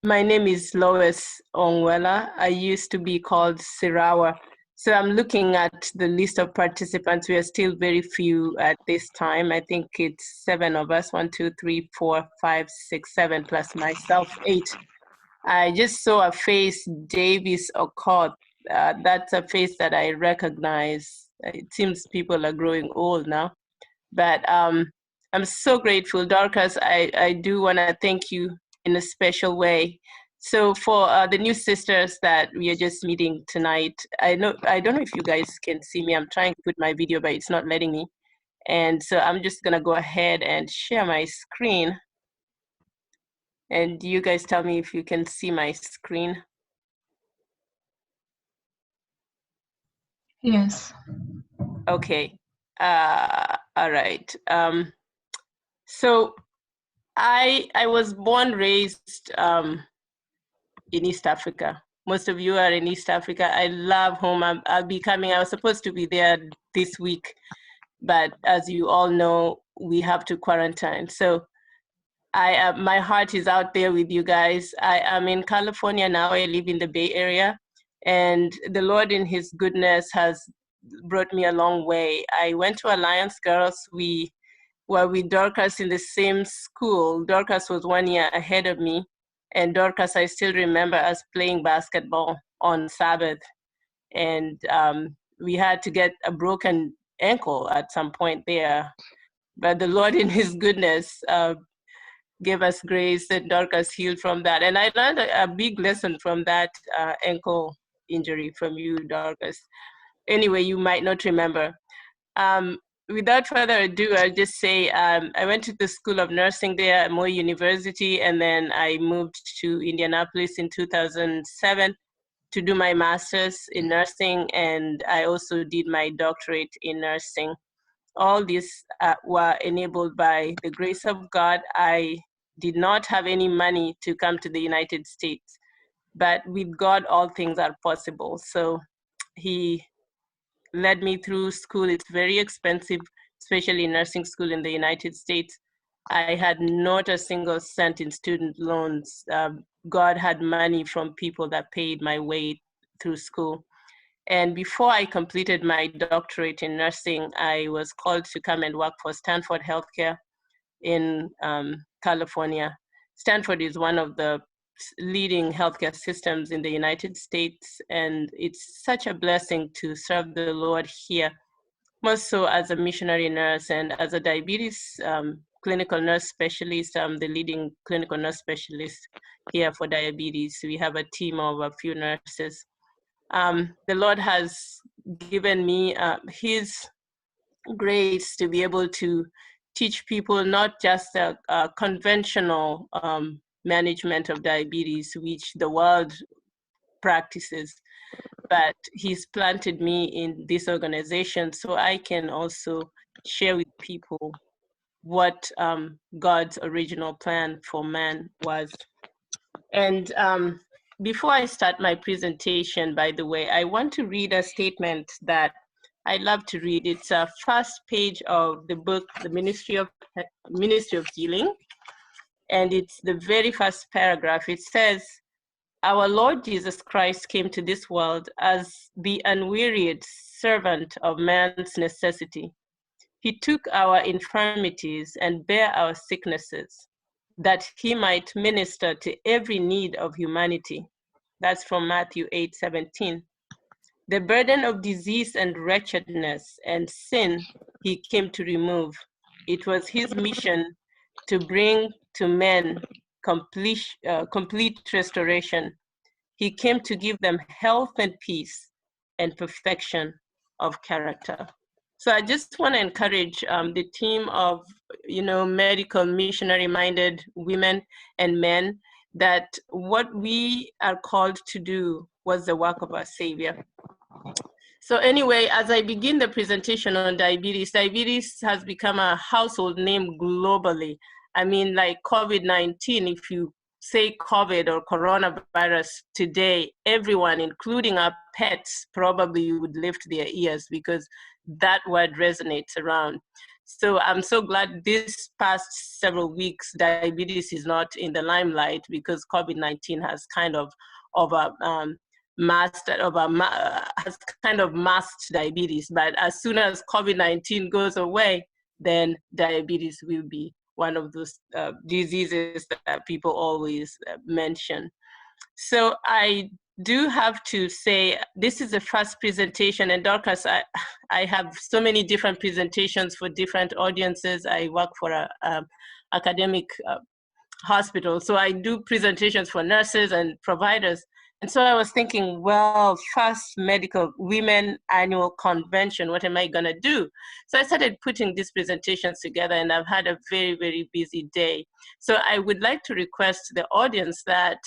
My name is Loice Ongwela. I used to be called Sirawa. So I'm looking at the list of participants. We are still very few at this time. I think it's 7 of us, 1, 2, 3, 4, 5, 6, 7, plus myself, 8. I just saw a face, Davis Okot. That's a face that I recognize. It seems people are growing old now. But I'm so grateful. Dorcas, I do want to thank you in a special way. So for the new sisters that we are just meeting tonight, I don't know if you guys can see me. I'm trying to put my video, but it's not letting me. And so I'm just going to go ahead and share my screen. And you guys tell me if you can see my screen. Yes. Okay. All right. So I was born, raised in East Africa. Most of you are in East Africa. I love home. I'll be coming. I was supposed to be there this week, but as you all know, we have to quarantine. So my heart is out there with you guys. I am in California now. I live in the Bay Area, and the Lord in His goodness has brought me a long way. I went to Alliance Girls. We were with Dorcas in the same school. Dorcas was 1 year ahead of me. And Dorcas, I still remember us playing basketball on Sabbath. And we had to get a broken ankle at some point there. But the Lord in His goodness gave us grace, and Dorcas healed from that. And I learned a big lesson from that ankle injury from you, Dorcas. Anyway, you might not remember. Without further ado, I'll just say I went to the School of Nursing there at Moy University, and then I moved to Indianapolis in 2007 to do my master's in nursing, and I also did my doctorate in nursing. All these were enabled by the grace of God. I did not have any money to come to the United States, but with God, all things are possible. So He led me through school. It's very expensive, especially nursing school in the United States. I had not a single cent in student loans. God had money from people that paid my way through school. And before I completed my doctorate in nursing, I was called to come and work for Stanford Healthcare in California. Stanford is one of the leading healthcare systems in the United States, and it's such a blessing to serve the Lord here, most so as a missionary nurse and as a diabetes clinical nurse specialist. I'm the leading clinical nurse specialist here for diabetes. We have a team of a few nurses. The Lord has given me His grace to be able to teach people not just a conventional management of diabetes, which the world practices, but He's planted me in this organization so I can also share with people what God's original plan for man was. And before I start my presentation, by the way, I want to read a statement that I love to read. It's a first page of the book, The Ministry of Healing. And it's the very first paragraph. It says, "Our Lord Jesus Christ came to this world as the unwearied servant of man's necessity. He took our infirmities and bare our sicknesses, that He might minister to every need of humanity." That's from Matthew 8:17. "The burden of disease and wretchedness and sin He came to remove. It was His mission to bring to men complete restoration. He came to give them health and peace and perfection of character." So I just want to encourage the team of, medical missionary-minded women and men that what we are called to do was the work of our Savior. So anyway, as I begin the presentation on diabetes, diabetes has become a household name globally. I mean, like COVID-19, if you say COVID or coronavirus today, everyone, including our pets, probably would lift their ears because that word resonates around. So I'm so glad this past several weeks, diabetes is not in the limelight because COVID-19 has kind of has kind of masked diabetes. But as soon as COVID-19 goes away, then diabetes will be one of those diseases that people always mention. So I do have to say, this is the first presentation, and Dorcas, I have so many different presentations for different audiences. I work for a academic hospital, so I do presentations for nurses and providers. And so I was thinking, well, first medical women annual convention, what am I gonna do? So I started putting these presentations together, and I've had a very, very busy day. So I would like to request the audience that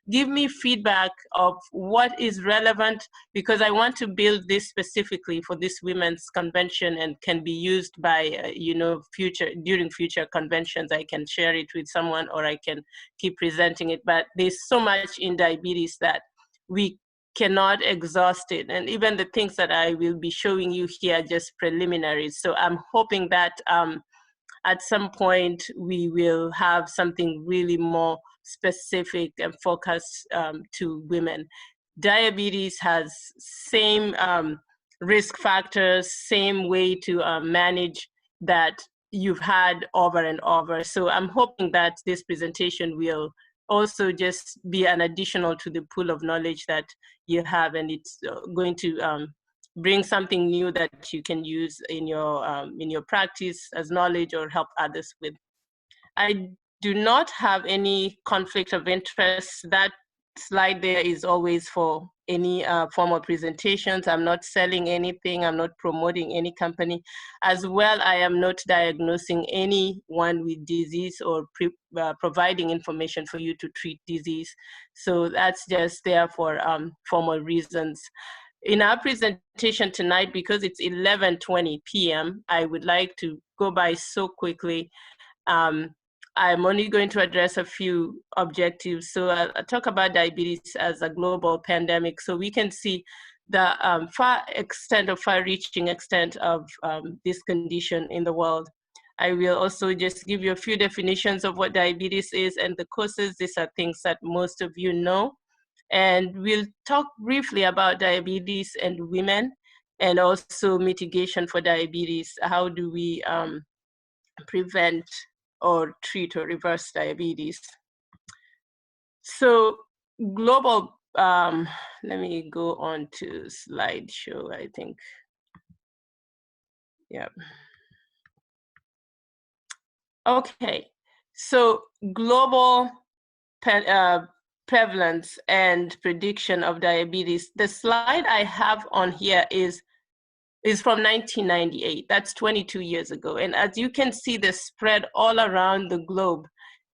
give me feedback of what is relevant, because I want to build this specifically for this women's convention and can be used by, during future conventions. I can share it with someone or I can keep presenting it. But there's so much in diabetes that we cannot exhaust it. And even the things that I will be showing you here are just preliminaries. So I'm hoping that at some point we will have something really more specific and focused to women. Diabetes has same risk factors, same way to manage that you've had over and over. So I'm hoping that this presentation will also just be an additional to the pool of knowledge that you have, and it's going to bring something new that you can use in your practice as knowledge or help others with. I do not have any conflict of interest. That slide there is always for any formal presentations. I'm not selling anything. I'm not promoting any company. As well, I am not diagnosing anyone with disease or providing information for you to treat disease. So that's just there for formal reasons. In our presentation tonight, because it's 11:20 p.m., I would like to go by so quickly. I'm only going to address a few objectives. So I'll talk about diabetes as a global pandemic, so we can see the far-reaching extent of this condition in the world. I will also just give you a few definitions of what diabetes is and the causes. These are things that most of you know. And we'll talk briefly about diabetes and women, and also mitigation for diabetes. How do we prevent or treat or reverse diabetes? So global, let me go on to slideshow, I think. Yeah. Okay, so global prevalence and prediction of diabetes. The slide I have on here is from 1998. That's 22 years ago. And as you can see, the spread all around the globe,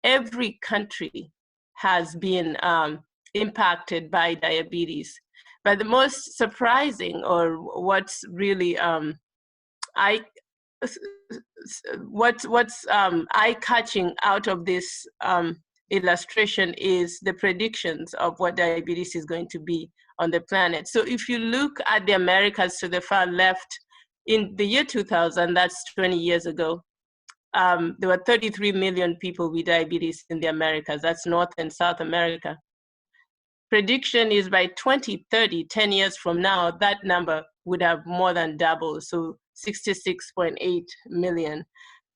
every country has been impacted by diabetes. But the most surprising, or what's really eye-catching out of this illustration is the predictions of what diabetes is going to be on the planet. So if you look at the Americas to the far left, in the year 2000, that's 20 years ago, there were 33 million people with diabetes in the Americas. That's North and South America. Prediction is by 2030, 10 years from now, that number would have more than doubled, so 66.8 million.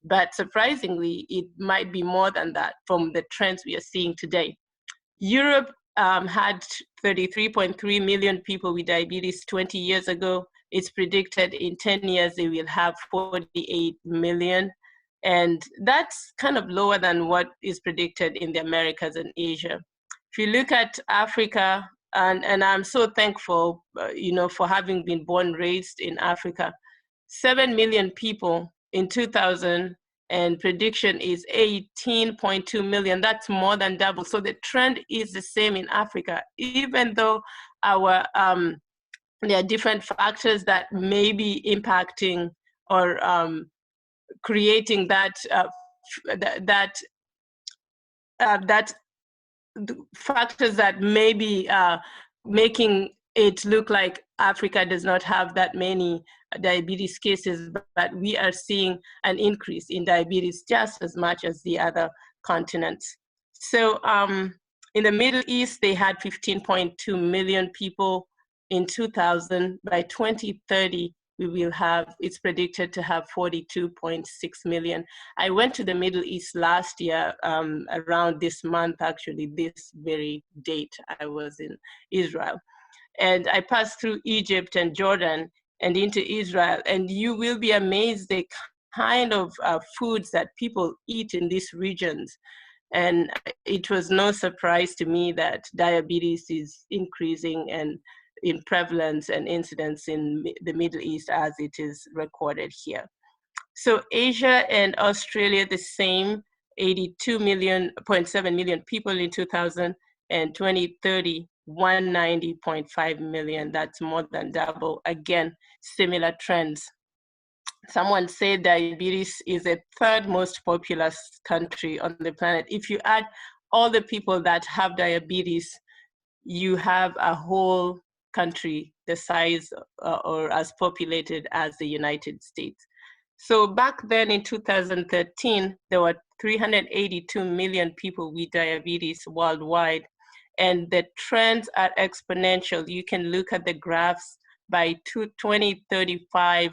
But surprisingly, it might be more than that from the trends we are seeing today. Europe had 33.3 million people with diabetes 20 years ago. It's predicted in 10 years they will have 48 million. And that's kind of lower than what is predicted in the Americas and Asia. If you look at Africa, and I'm so thankful, for having been born, raised in Africa, 7 million people in 2000, and prediction is 18.2 million. That's more than double. So the trend is the same in Africa, even though there are different factors that may be impacting or creating that factors that may be making it looked like Africa does not have that many diabetes cases, but we are seeing an increase in diabetes just as much as the other continents. So in the Middle East, they had 15.2 million people in 2000. By 2030, we will have, it's predicted to have 42.6 million. I went to the Middle East last year, around this month, actually, this very date, I was in Israel. And I passed through Egypt and Jordan and into Israel, and you will be amazed the kind of foods that people eat in these regions. And it was no surprise to me that diabetes is increasing and in prevalence and incidence in the Middle East as it is recorded here. So Asia and Australia, the same, 82.7 million people in 2000, and 2030, 190.5 million. That's more than double. Again, similar trends. Someone said diabetes is the third most populous country on the planet. If you add all the people that have diabetes, you have a whole country the size or as populated as the United States. So back then in 2013, there were 382 million people with diabetes worldwide, and the trends are exponential. You can look at the graphs. By 2035,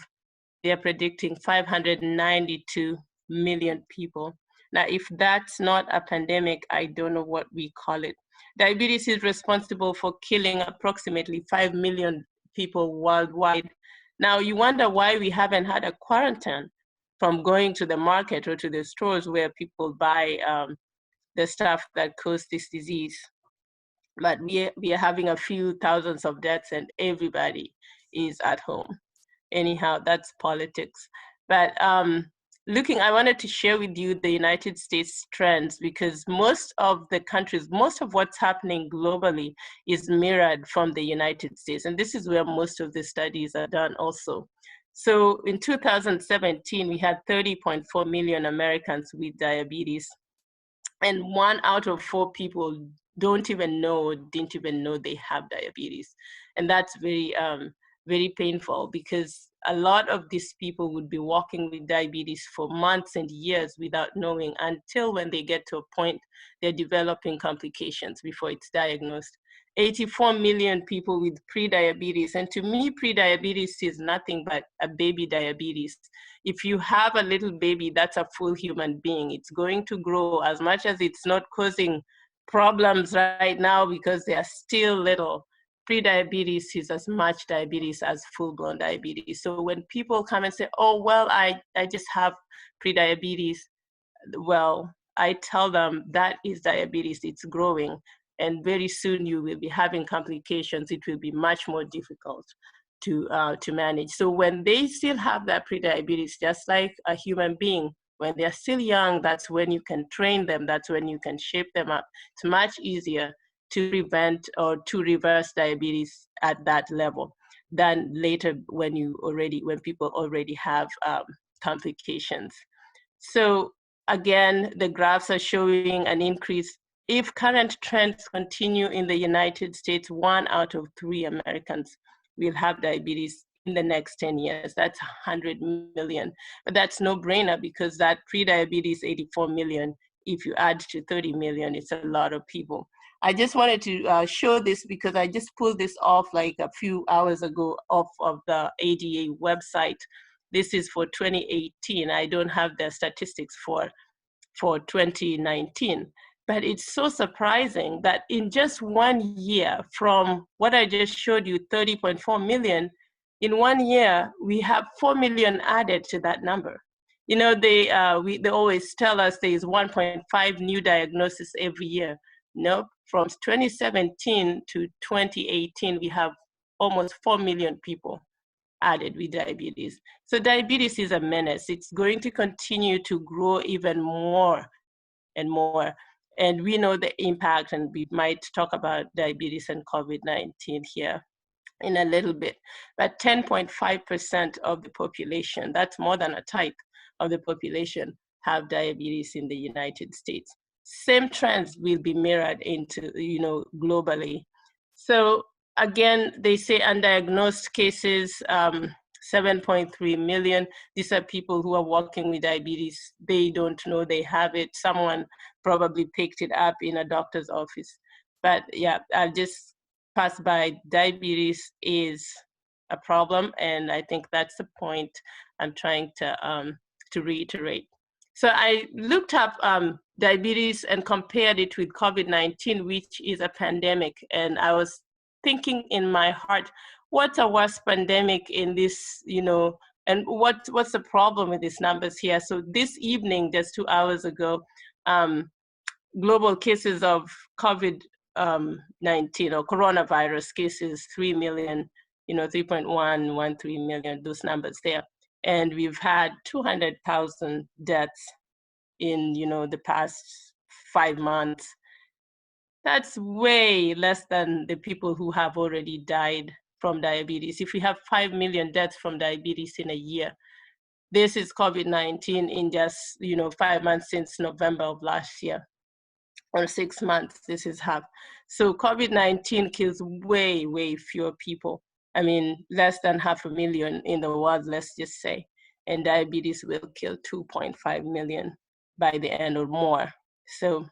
they're predicting 592 million people. Now, if that's not a pandemic, I don't know what we call it. Diabetes is responsible for killing approximately 5 million people worldwide. Now, you wonder why we haven't had a quarantine from going to the market or to the stores where people buy the stuff that cause this disease. But we are having a few thousands of deaths and everybody is at home. Anyhow, that's politics. But I wanted to share with you the United States trends, because most of the countries, most of what's happening globally is mirrored from the United States. And this is where most of the studies are done also. So in 2017, we had 30.4 million Americans with diabetes. And 1 out of 4 people didn't even know they have diabetes. And that's very painful, because a lot of these people would be walking with diabetes for months and years without knowing, until when they get to a point they're developing complications before it's diagnosed. 84 million people with pre-diabetes. And to me, pre-diabetes is nothing but a baby diabetes. If you have a little baby, that's a full human being. It's going to grow, as much as it's not causing problems right now because they are still little. Pre-diabetes is as much diabetes as full-blown diabetes. So when people come and say, oh, well, I just have pre-diabetes, well, I tell them that is diabetes, it's growing. And very soon you will be having complications. It will be much more difficult to manage. So when they still have that pre-diabetes, just like a human being, when they're still young, that's when you can train them, that's when you can shape them up. It's much easier to prevent or to reverse diabetes at that level than later when people already have complications. So again, the graphs are showing an increase. If current trends continue in the United States, 1 out of 3 Americans will have diabetes in the next 10 years. That's 100 million. But that's no brainer, because that pre-diabetes 84 million, if you add to 30 million, it's a lot of people. I just wanted to show this because I just pulled this off like a few hours ago off of the ADA website. This is for 2018. I don't have the statistics for 2019. But it's so surprising that in just 1 year, from what I just showed you, 30.4 million, in 1 year, we have 4 million added to that number. You know, they always tell us there is 1.5 new diagnoses every year. Nope, from 2017 to 2018, we have almost 4 million people added with diabetes. So diabetes is a menace. It's going to continue to grow even more and more. And we know the impact, and we might talk about diabetes and COVID-19 here in a little bit. But 10.5% of the population, that's more than a tithe of the population, have diabetes in the United States. Same trends will be mirrored into, globally. So again, they say undiagnosed cases, 7.3 million. These are people who are walking with diabetes. They don't know they have it. Someone probably picked it up in a doctor's office. But yeah, I'll just pass by. Diabetes is a problem, and I think that's the point I'm trying to reiterate. So I looked up diabetes and compared it with COVID-19, which is a pandemic, and I was thinking in my heart, what's a worse pandemic in this, and what's the problem with these numbers here? So this evening, just 2 hours ago, global cases of COVID-19 or coronavirus cases, 3 million, 3.113 million, those numbers there. And we've had 200,000 deaths in, the past 5 months. That's way less than the people who have already died from diabetes. If we have 5 million deaths from diabetes in a year, this is COVID-19 in just, 5 months since November of last year, or 6 months, this is half. So COVID-19 kills way, way fewer people. I mean, less than 500,000 in the world, let's just say. And diabetes will kill 2.5 million by the end or more. So,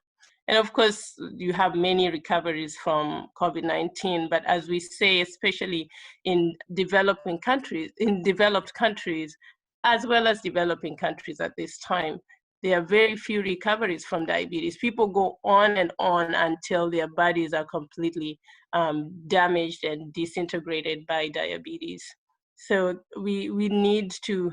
and of course, you have many recoveries from COVID-19, but as we say, especially in developed countries, as well as developing countries at this time, there are very few recoveries from diabetes. People go on and on until their bodies are completely damaged and disintegrated by diabetes. So we need to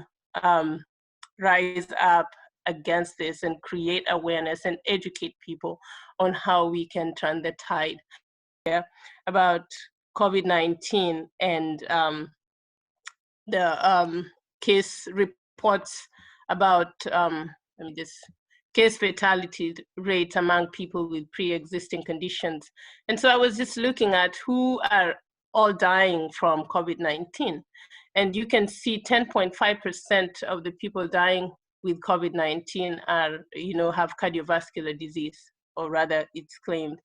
rise up against this and create awareness and educate people on how we can turn the tide. Yeah, about COVID-19 and the case reports about case fatality rates among people with pre-existing conditions. And so I was just looking at who are all dying from COVID-19. And you can see 10.5% of the people dying with COVID-19 are, have cardiovascular disease, or rather it's claimed,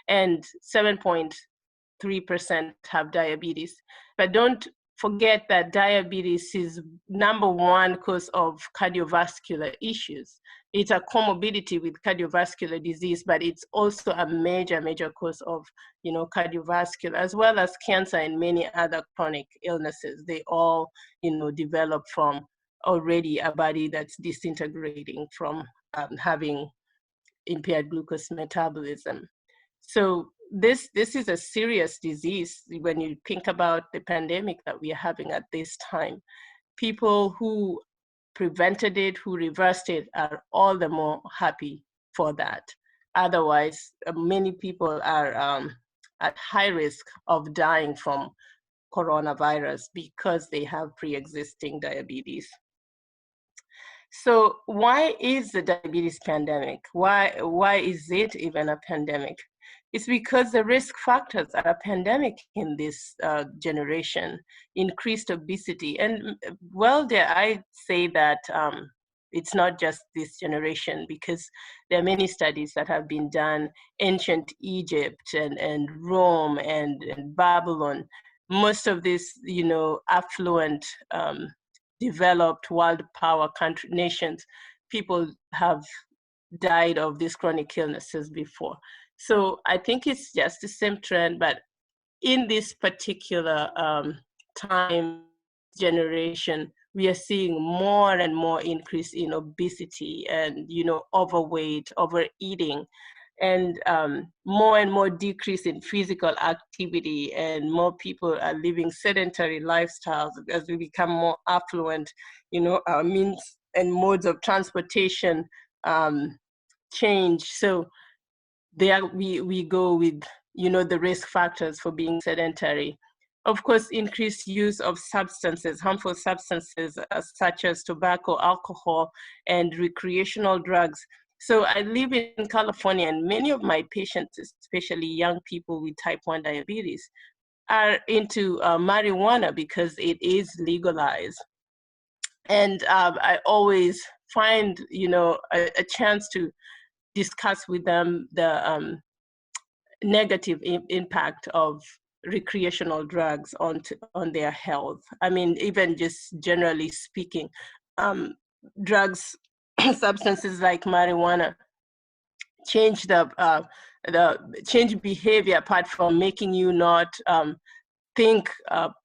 and 7.3% have diabetes. But don't forget that diabetes is #1 cause of cardiovascular issues. It's a comorbidity with cardiovascular disease, but it's also a major, major cause of, cardiovascular, as well as cancer and many other chronic illnesses. They all, develop from already a body that's disintegrating from having impaired glucose metabolism. So this is a serious disease when you think about the pandemic that we are having at this time. People who prevented it, who reversed it, are all the more happy for that. Otherwise, many people are at high risk of dying from coronavirus because they have pre-existing diabetes. So why is the diabetes pandemic? Why is it even a pandemic? It's because the risk factors are a pandemic in this generation. Increased obesity, and well, dare I say that it's not just this generation, because there are many studies that have been done. Ancient Egypt and Rome and Babylon, most of this, affluent, developed world power nations, people have died of these chronic illnesses before. So I think it's just the same trend, but in this particular time generation, we are seeing more and more increase in obesity and, overweight, overeating, and more and more decrease in physical activity, and more people are living sedentary lifestyles as we become more affluent. Our means and modes of transportation change. So there we go with, the risk factors for being sedentary. Of course, increased use of substances, harmful substances such as tobacco, alcohol, and recreational drugs. So I live in California, and many of my patients, especially young people with type 1 diabetes, are into marijuana because it is legalized. And I always find, a chance to discuss with them the negative impact of recreational drugs on their health. I mean, even just generally speaking, drugs, substances like marijuana change change behavior apart from making you not think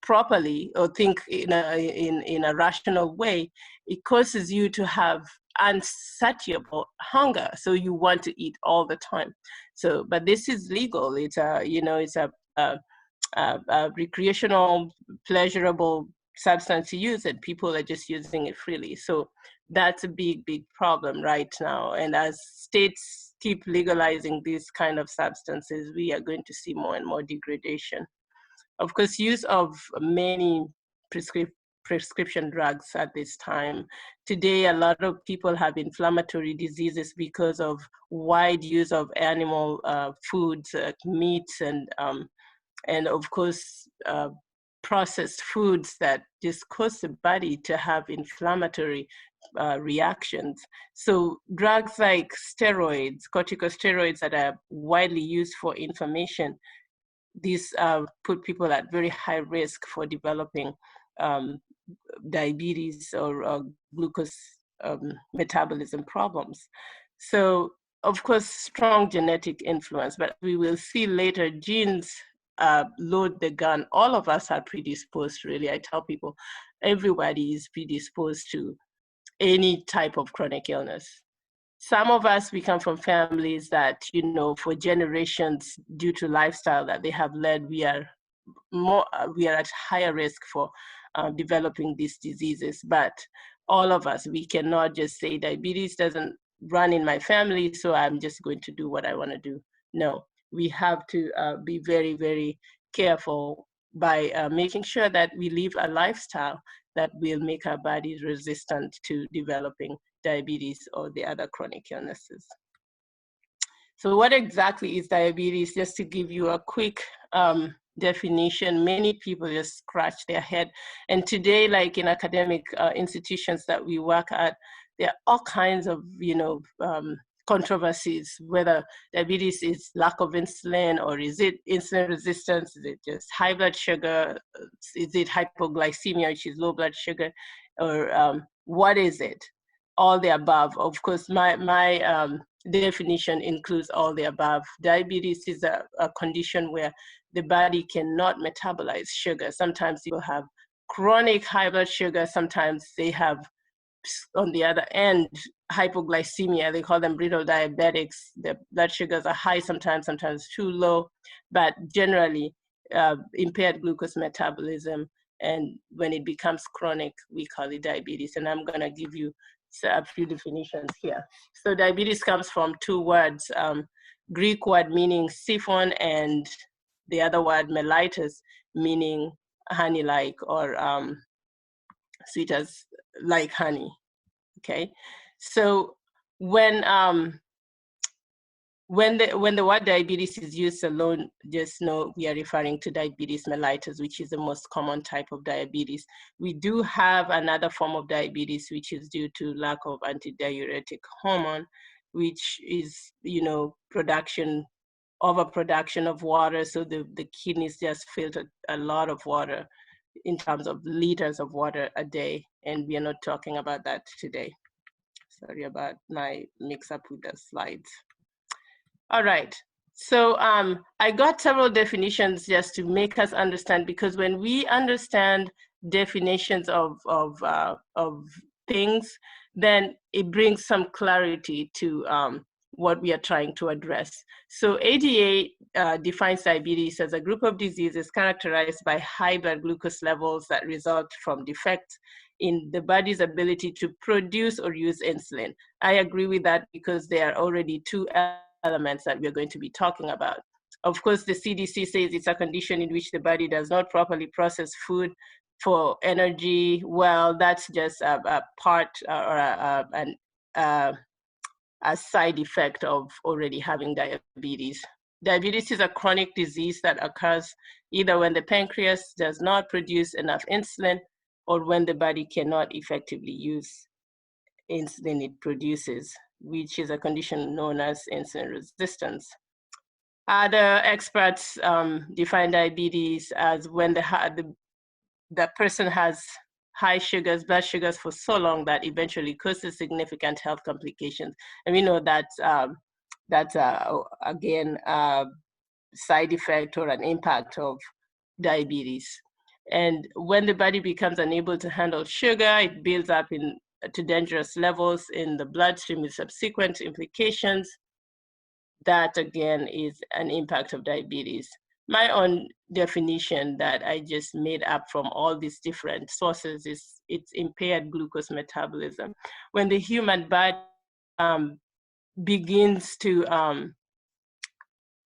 properly or think in a rational way. It causes you to have unsatiable hunger, so you want to eat all the time. So, but this is legal. It's it's a recreational, pleasurable substance to use, and people are just using it freely. So that's a big problem right now. And as states keep legalizing these kind of substances, we are going to see more and more degradation. Of course, use of many prescription drugs at this time. Today, a lot of people have inflammatory diseases because of wide use of animal foods, meats, and of course, processed foods that just cause the body to have inflammatory reactions. So drugs like steroids, corticosteroids that are widely used for inflammation, these put people at very high risk for developing diabetes or glucose metabolism problems. So, of course, strong genetic influence, but we will see later, genes load the gun. All of us are predisposed, really. I tell people, everybody is predisposed to any type of chronic illness. Some of us, we come from families that, for generations, due to lifestyle that they have led, we are at higher risk for developing these diseases. But all of us, we cannot just say diabetes doesn't run in my family, so I'm just going to do what I want to do. No, we have to be very, very careful by making sure that we live a lifestyle that will make our bodies resistant to developing diabetes or the other chronic illnesses. So what exactly is diabetes? Just to give you a quick definition, many people just scratch their head. And today, like in academic institutions that we work at, there are all kinds of, controversies, whether diabetes is lack of insulin, or is it insulin resistance? Is it just high blood sugar? Is it hypoglycemia, which is low blood sugar? Or what is it? All the above. Of course, my definition includes all the above. Diabetes is a condition where the body cannot metabolize sugar. Sometimes people have chronic high blood sugar. Sometimes they have, on the other end, hypoglycemia. They call them brittle diabetics. The blood sugars are high sometimes too low, but generally impaired glucose metabolism. And when it becomes chronic, we call it diabetes. And I'm going to give you a few definitions here. So diabetes comes from two words, Greek word meaning siphon, and the other word mellitus, meaning honey-like, or sweet as like honey. Okay, so when the word diabetes is used alone, just know we are referring to diabetes mellitus, which is the most common type of diabetes. We do have another form of diabetes, which is due to lack of antidiuretic hormone, which is, overproduction of water. So the kidneys just filter a lot of water in terms of liters of water a day. And we are not talking about that today. Sorry about my mix up with the slides. All right, so I got several definitions just to make us understand, because when we understand definitions of things, then it brings some clarity to what we are trying to address. So ADA defines diabetes as a group of diseases characterized by high blood glucose levels that result from defects in the body's ability to produce or use insulin. I agree with that, because there are already two elements that we're going to be talking about. Of course, the CDC says it's a condition in which the body does not properly process food for energy. Well, that's just a part or a side effect of already having diabetes. Diabetes is a chronic disease that occurs either when the pancreas does not produce enough insulin, or when the body cannot effectively use insulin it produces, which is a condition known as insulin resistance. Other experts define diabetes as when the person has high sugars, blood sugars for so long that eventually causes significant health complications. And we know that that's again a side effect or an impact of diabetes. And when the body becomes unable to handle sugar, it builds up to dangerous levels in the bloodstream with subsequent implications. That again is an impact of diabetes. My own definition that I just made up from all these different sources is it's impaired glucose metabolism. When the human body begins to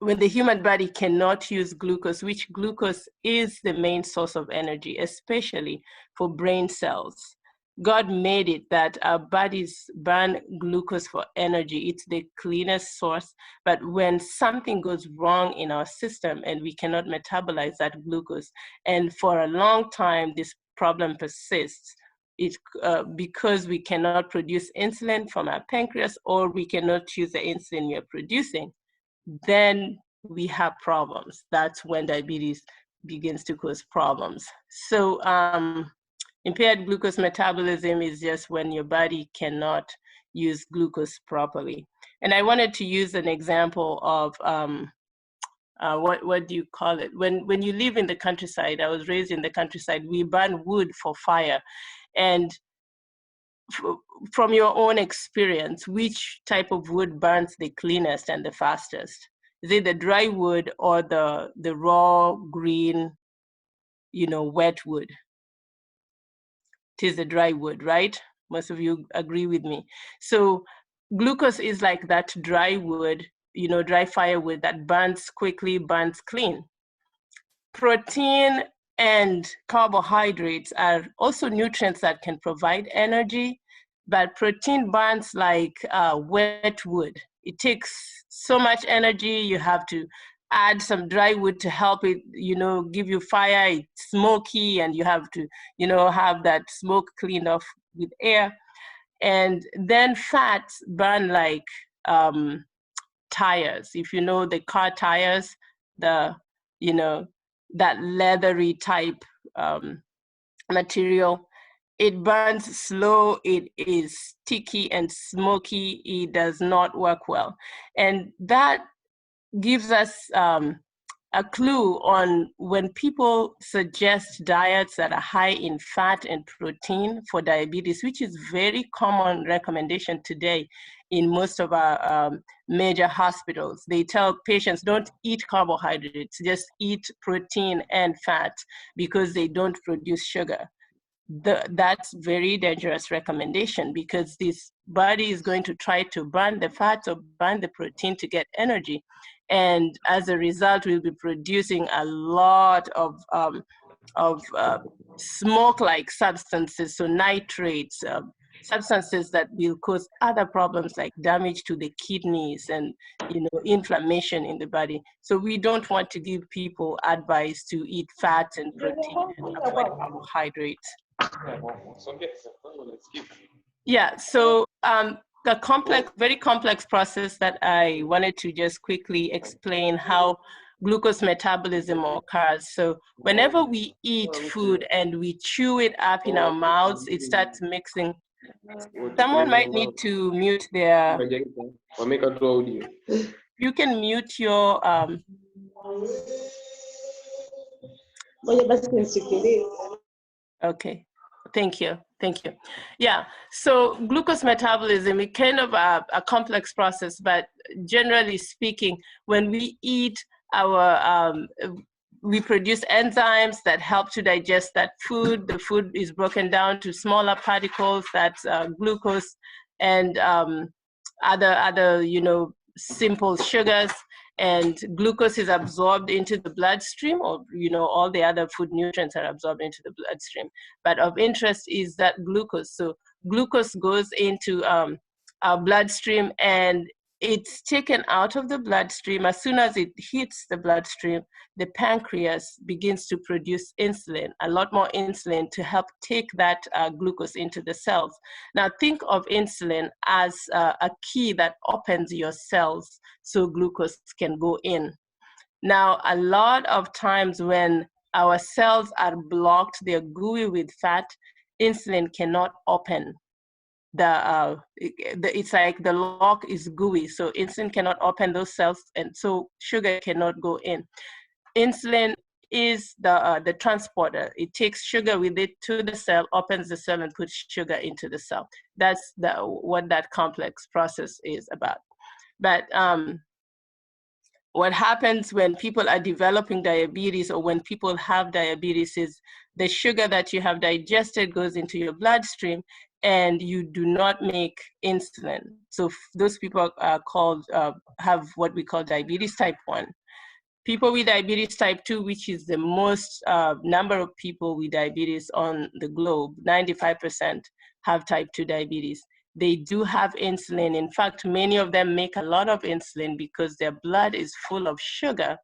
when the human body cannot use glucose, which glucose is the main source of energy, especially for brain cells. God made it that our bodies burn glucose for energy. It's the cleanest source. But when something goes wrong in our system and we cannot metabolize that glucose, and for a long time this problem persists, it's because we cannot produce insulin from our pancreas, or we cannot use the insulin we are producing, then we have problems. That's when diabetes begins to cause problems. So impaired glucose metabolism is just when your body cannot use glucose properly. And I wanted to use an example of what do you call it? When you live in the countryside, I was raised in the countryside, we burn wood for fire. And from your own experience, which type of wood burns the cleanest and the fastest? Is it the dry wood or the raw, green, wet wood? It is the dry wood, right? Most of you agree with me. So glucose is like that dry wood, dry firewood that burns quickly, burns clean. Protein and carbohydrates are also nutrients that can provide energy, but protein burns like wet wood. It takes so much energy. You have to add some dry wood to help it, give you fire. It's smoky, and you have to, have that smoke cleaned off with air. And then fats burn like tires. If you know the car tires, that leathery type material, it burns slow, it is sticky and smoky, it does not work well. And that gives us a clue on when people suggest diets that are high in fat and protein for diabetes, which is very common recommendation today in most of our major hospitals. They tell patients don't eat carbohydrates, just eat protein and fat because they don't produce sugar. That's very dangerous recommendation, because this body is going to try to burn the fats or burn the protein to get energy. And as a result, we'll be producing a lot of smoke-like substances, so nitrates, substances that will cause other problems like damage to the kidneys and inflammation in the body. So we don't want to give people advice to eat fats and protein and avoid carbohydrates. Yeah, so the very complex process that I wanted to just quickly explain how glucose metabolism occurs. So whenever we eat food and we chew it up in our mouths, it starts mixing. Someone might need to mute their. You can mute your. Okay. Thank you. Yeah, so glucose metabolism is kind of a complex process, but generally speaking, when we eat we produce enzymes that help to digest that food. The food is broken down to smaller particles, that's glucose, and other simple sugars. And glucose is absorbed into the bloodstream, or all the other food nutrients are absorbed into the bloodstream. But of interest is that glucose. So glucose goes into our bloodstream, and it's taken out of the bloodstream. As soon as it hits the bloodstream, the pancreas begins to produce insulin, a lot more insulin, to help take that glucose into the cells. Now think of insulin as a key that opens your cells so glucose can go in. Now, a lot of times when our cells are blocked, they're gooey with fat, insulin cannot open. It's like the lock is gooey, so insulin cannot open those cells, and so sugar cannot go in. Insulin is the transporter. It takes sugar with it to the cell, opens the cell, and puts sugar into the cell. That's what that complex process is about. But what happens when people are developing diabetes, or when people have diabetes, is the sugar that you have digested goes into your bloodstream, and you do not make insulin. So those people are called, have what we call diabetes type 1. People with diabetes type 2, which is the most number of people with diabetes on the globe, 95% have type 2 diabetes. They do have insulin. In fact, many of them make a lot of insulin because their blood is full of sugar.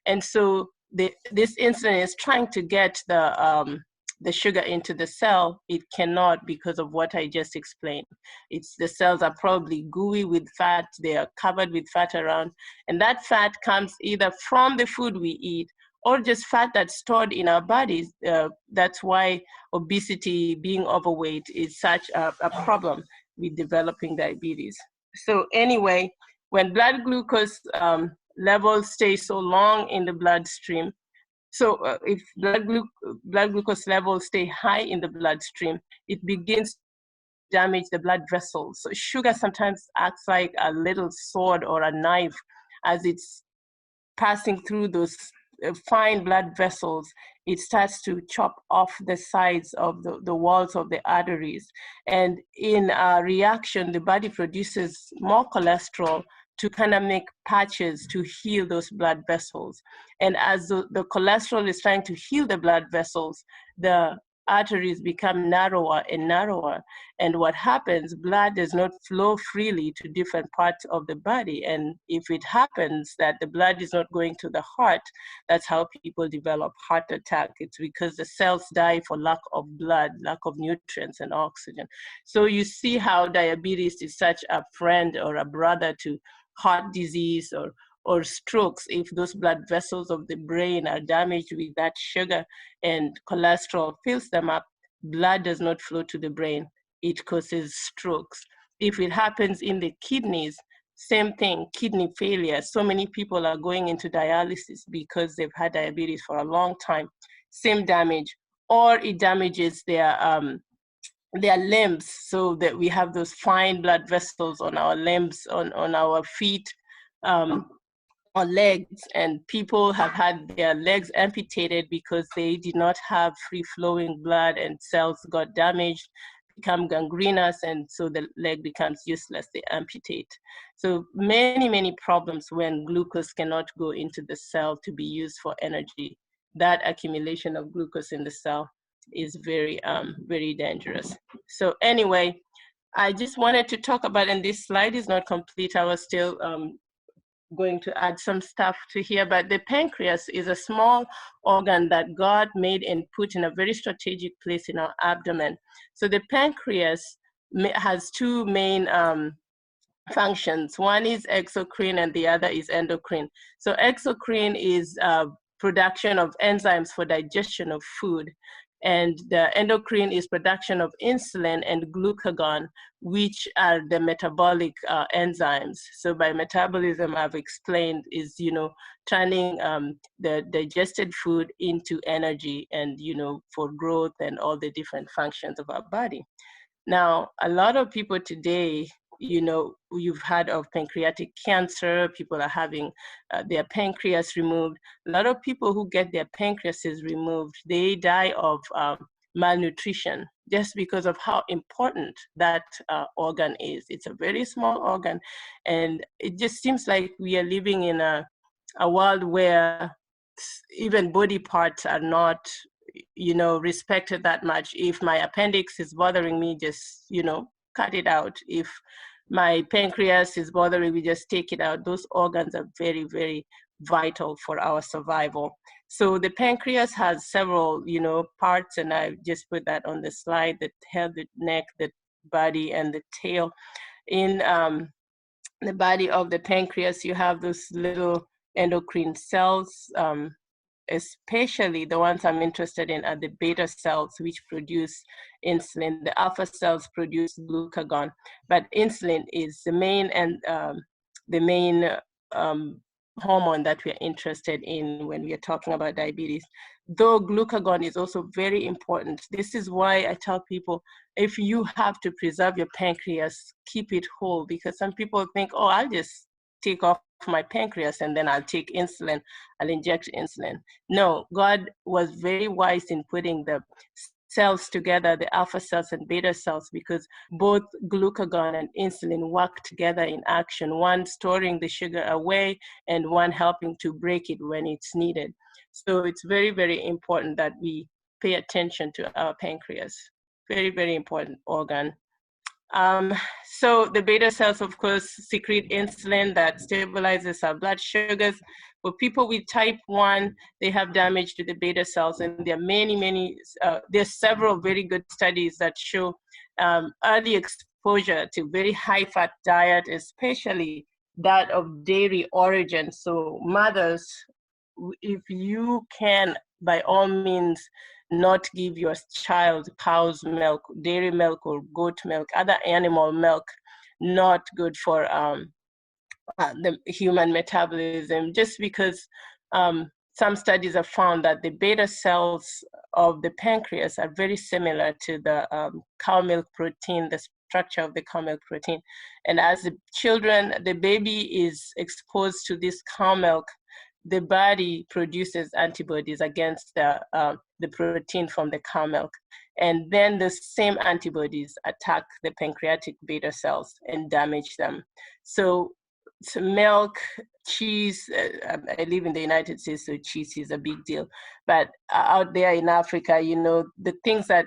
And so this insulin is trying to get the sugar into the cell. It cannot, because of what I just explained. The cells are probably gooey with fat. They are covered with fat around. And that fat comes either from the food we eat, or just fat that's stored in our bodies. That's why obesity, being overweight, is such a problem with developing diabetes. So anyway, when blood glucose levels stay so long in the bloodstream, so if blood glucose levels stay high in the bloodstream, it begins to damage the blood vessels. So sugar sometimes acts like a little sword or a knife as it's passing through those fine blood vessels. It starts to chop off the sides of the walls of the arteries. And in a reaction, the body produces more cholesterol to kind of make patches to heal those blood vessels. And as the cholesterol is trying to heal the blood vessels, the arteries become narrower and narrower. And what happens, blood does not flow freely to different parts of the body. And if it happens that the blood is not going to the heart, that's how people develop heart attack. It's because the cells die for lack of blood, lack of nutrients and oxygen. So you see how diabetes is such a friend or a brother to heart disease or strokes. If those blood vessels of the brain are damaged with that sugar and cholesterol fills them up, blood does not flow to the brain. It causes strokes. If it happens in the kidneys, same thing, kidney failure. So many people are going into dialysis because they've had diabetes for a long time. Same damage. Or it damages their limbs, so that we have those fine blood vessels on our limbs, on our feet, or legs, and people have had their legs amputated because they did not have free flowing blood, and cells got damaged, become gangrenous, and so the leg becomes useless. They amputate. So many problems when glucose cannot go into the cell to be used for energy. That accumulation of glucose in the cell is very dangerous. So anyway, I just wanted to talk about, and this slide is not complete, I was still going to add some stuff to here, but the pancreas is a small organ that God made and put in a very strategic place in our abdomen. So the pancreas has two main functions. One is exocrine and the other is endocrine. So exocrine is production of enzymes for digestion of food. And the endocrine is production of insulin and glucagon, which are the metabolic enzymes. So by metabolism, I've explained, is, turning the digested food into energy and, for growth and all the different functions of our body. Now, a lot of people today, you've heard of pancreatic cancer. People are having their pancreas removed. A lot of people who get their pancreases removed, they die of malnutrition just because of how important that organ is. It's a very small organ, and it just seems like we are living in a world where even body parts are not respected that much. If my appendix is bothering me, just cut it out. If my pancreas is bothering me, just take it out. Those organs are very vital for our survival. So the pancreas has several parts, and I just put that on the slide: the head, the neck, the body, and the tail. In the body of the pancreas, you have those little endocrine cells, especially the ones I'm interested in are the beta cells, which produce insulin. The alpha cells produce glucagon, but insulin is the main hormone that we're interested in when we are talking about diabetes. Though glucagon is also very important. This is why I tell people, if you have to preserve your pancreas, keep it whole, because some people think, oh, I'll just take off my pancreas and then I'll take insulin, I'll inject insulin. No, God was very wise in putting the cells together, the alpha cells and beta cells, because both glucagon and insulin work together in action, one storing the sugar away and one helping to break it when it's needed. So it's very, very important that we pay attention to our pancreas. Very, very important organ. So the beta cells, of course, secrete insulin that stabilizes our blood sugars. For people with type 1, they have damage to the beta cells, and there are there's several very good studies that show early exposure to very high-fat diet, especially that of dairy origin. So mothers, if you can, by all means, not give your child cow's milk, dairy milk, or goat milk, other animal milk, not good for the human metabolism, just because some studies have found that the beta cells of the pancreas are very similar to the cow milk protein, the structure of the cow milk protein. And as the baby is exposed to this cow milk, the body produces antibodies against the protein from the cow milk. And then the same antibodies attack the pancreatic beta cells and damage them. So milk, cheese, I live in the United States, so cheese is a big deal. But out there in Africa, you know, the things that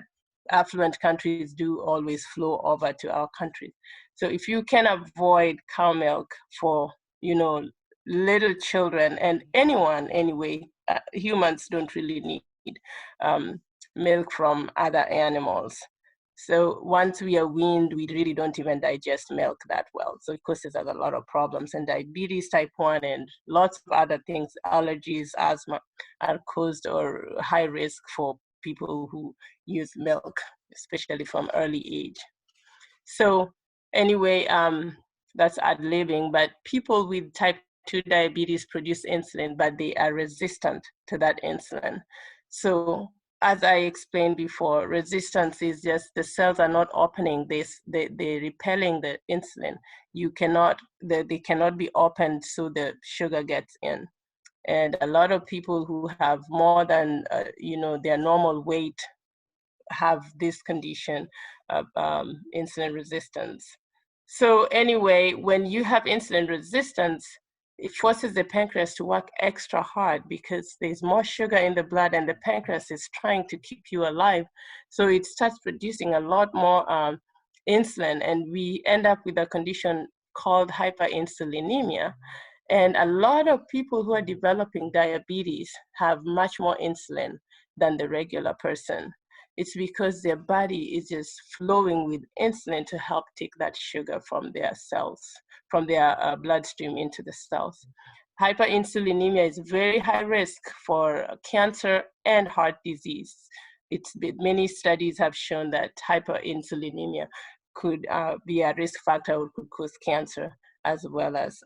affluent countries do always flow over to our country. So if you can avoid cow milk for, you know, little children and anyone anyway, humans don't really need milk from other animals. So once we are weaned, we really don't even digest milk that well. So it causes us a lot of problems, and diabetes type 1 and lots of other things, allergies, asthma, are caused or high risk for people who use milk, especially from early age. So anyway, that's ad-libbing, but people with type 2 diabetes produce insulin, but they are resistant to that insulin. So as I explained before, resistance is just the cells are not opening this, they're repelling the insulin. They cannot be opened so the sugar gets in. And a lot of people who have more than their normal weight have this condition of insulin resistance. So anyway, when you have insulin resistance, it forces the pancreas to work extra hard because there's more sugar in the blood and the pancreas is trying to keep you alive. So it starts producing a lot more insulin, and we end up with a condition called hyperinsulinemia. And a lot of people who are developing diabetes have much more insulin than the regular person. It's because their body is just flowing with insulin to help take that sugar from their cells, from their bloodstream into the cells. Hyperinsulinemia is very high risk for cancer and heart disease. Many studies have shown that hyperinsulinemia could be a risk factor or could cause cancer as well as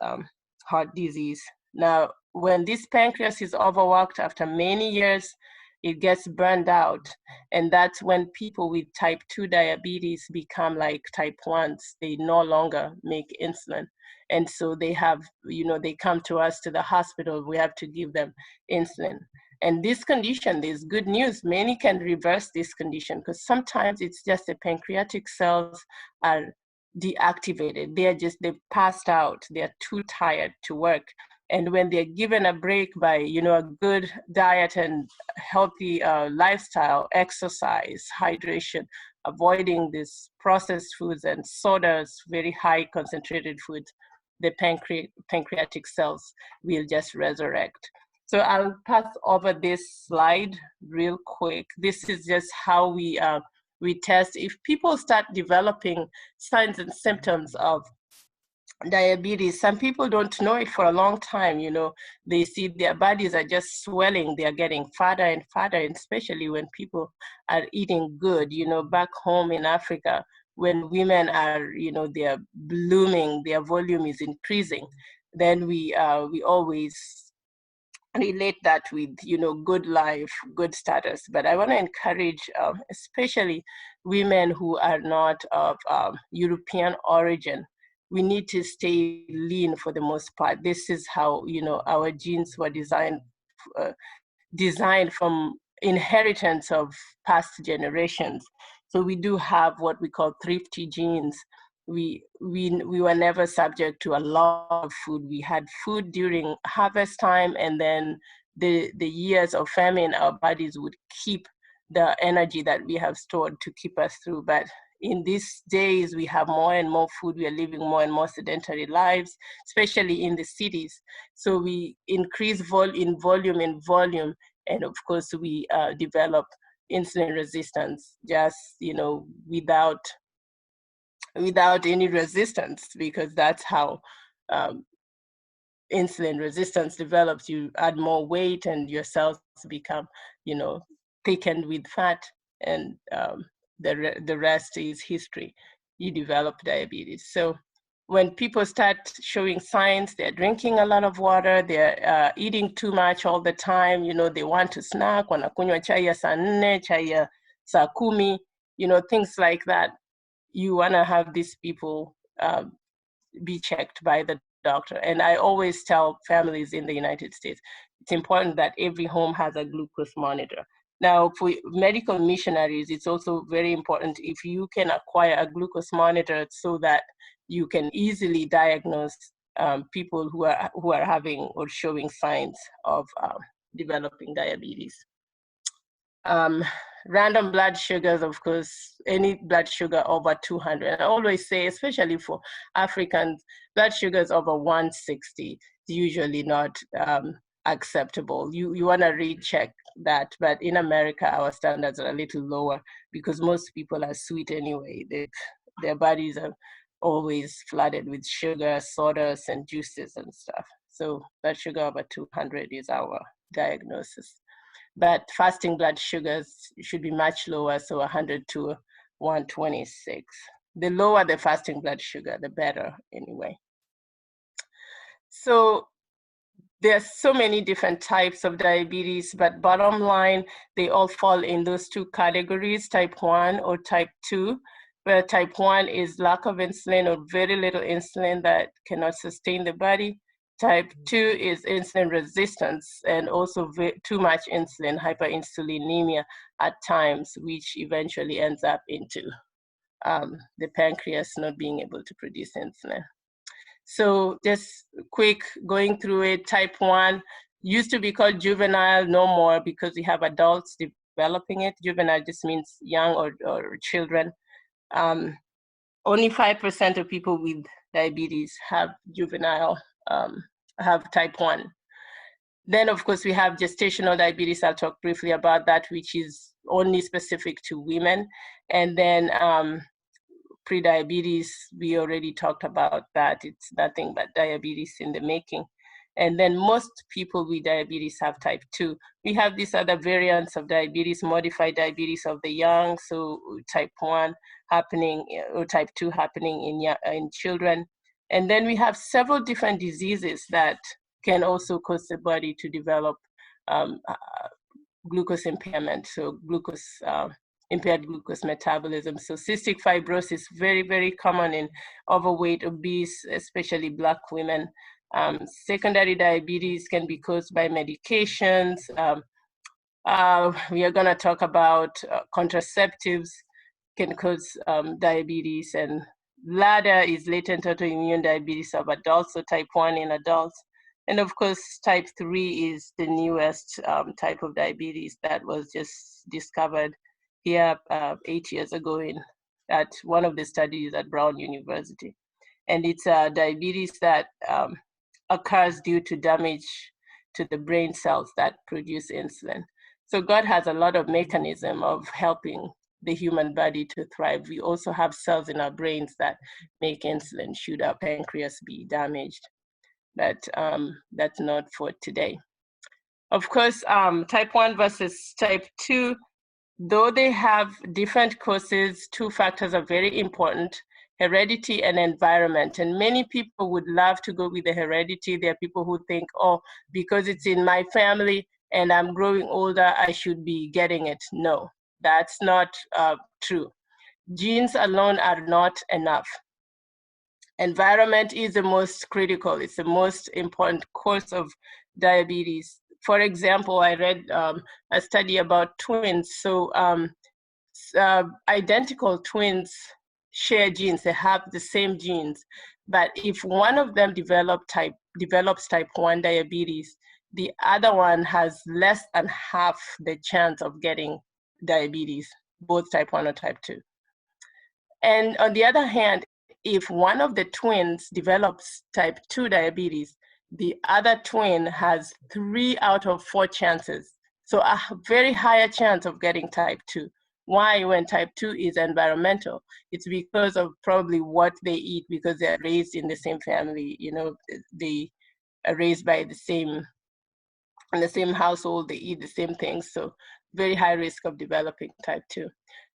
heart disease. Now, when this pancreas is overworked after many years, it gets burned out. And that's when people with type 2 diabetes become like type 1s. They no longer make insulin. And so they have, they come to us to the hospital, we have to give them insulin. And this condition, there's good news. Many can reverse this condition because sometimes it's just the pancreatic cells are deactivated. They've passed out. They're too tired to work. And when they're given a break by, a good diet and healthy lifestyle, exercise, hydration, avoiding these processed foods and sodas, very high concentrated foods, the pancreatic cells will just resurrect. So I'll pass over this slide real quick. This is just how we test. If people start developing signs and symptoms of diabetes, some people don't know it for a long time. You know, they see their bodies are just swelling, they are getting fatter and fatter, and especially when people are eating good. You know, back home in Africa, when women are, you know, they're blooming, their volume is increasing, then we always relate that with, you know, good life, good status. But I want to encourage especially women who are not of European origin. We need to stay lean for the most part. This is how, you know, our genes were uh, designed from inheritance of past generations. So we do have what we call thrifty genes. We were never subject to a lot of food. We had food during harvest time, and then the years of famine, our bodies would keep the energy that we have stored to keep us through. But in these days, we have more and more food. We are living more and more sedentary lives, especially in the cities. So we increase in volume, and of course we develop insulin resistance, just, you know, without any resistance, because that's how um, insulin resistance develops. You add more weight and your cells become, you know, thickened with fat, and the rest is history. You develop diabetes. So when people start showing signs, they're drinking a lot of water, they're eating too much all the time, you know, they want to snack, wanakunywa chai ya saa 4, chai ya saa 10, you know, things like that. You want to have these people be checked by the doctor. And I always tell families in the United States, it's important that every home has a glucose monitor. Now, for medical missionaries, it's also very important if you can acquire a glucose monitor so that you can easily diagnose people who are having or showing signs of developing diabetes. Random blood sugars, of course, any blood sugar over 200. I always say, especially for Africans, blood sugars over 160 is usually not acceptable. You want to recheck that. But in America, our standards are a little lower because most people are sweet anyway. Their bodies are always flooded with sugar, sodas, and juices and stuff. So blood sugar over 200 is our diagnosis. But fasting blood sugars should be much lower, so 100 to 126. The lower the fasting blood sugar, the better anyway. So there's so many different types of diabetes, but bottom line, they all fall in those two categories, type 1 or type 2, where type 1 is lack of insulin or very little insulin that cannot sustain the body. Type 2 is insulin resistance and also too much insulin, hyperinsulinemia at times, which eventually ends up into the pancreas not being able to produce insulin. So just quick going through it. Type 1 used to be called juvenile, no more because we have adults developing it. Juvenile just means young or children. Only 5% of people with diabetes have juvenile, have type 1. Then, of course, we have gestational diabetes. I'll talk briefly about that, which is only specific to women. And then prediabetes, we already talked about that. It's nothing but diabetes in the making. And then most people with diabetes have type 2. We have these other variants of diabetes, modified diabetes of the young, so type 1 happening, or type 2 happening in children. And then we have several different diseases that can also cause the body to develop glucose impairment, so impaired glucose metabolism. So cystic fibrosis, very, very common in overweight, obese, especially Black women. Secondary diabetes can be caused by medications. We are going to talk about contraceptives can cause diabetes, and LADA is latent autoimmune diabetes of adults, so type 1 in adults. And of course, type 3 is the newest type of diabetes that was just discovered here 8 years ago at one of the studies at Brown University. And it's a diabetes that occurs due to damage to the brain cells that produce insulin. So God has a lot of mechanism of helping the human body to thrive. We also have cells in our brains that make insulin should our pancreas be damaged. That's not for today. Of course, type 1 versus type 2, though they have different causes, two factors are very important: heredity and environment. And many people would love to go with the heredity. There are people who think, oh, because it's in my family and I'm growing older, I should be getting it. No, that's not true. Genes alone are not enough. Environment is the most critical. It's the most important cause of diabetes. For example, I read a study about twins. So identical twins share genes. They have the same genes. But if one of them develops type 1 diabetes, the other one has less than half the chance of getting diabetes, both type 1 or type 2. And on the other hand, if one of the twins develops type 2 diabetes, the other twin has 3 out of 4 chances. So a very higher chance of getting type 2. Why? When type 2 is environmental? It's because of probably what they eat, because they're raised in the same family, you know, they are raised by in the same household, they eat the same things. So very high risk of developing type 2.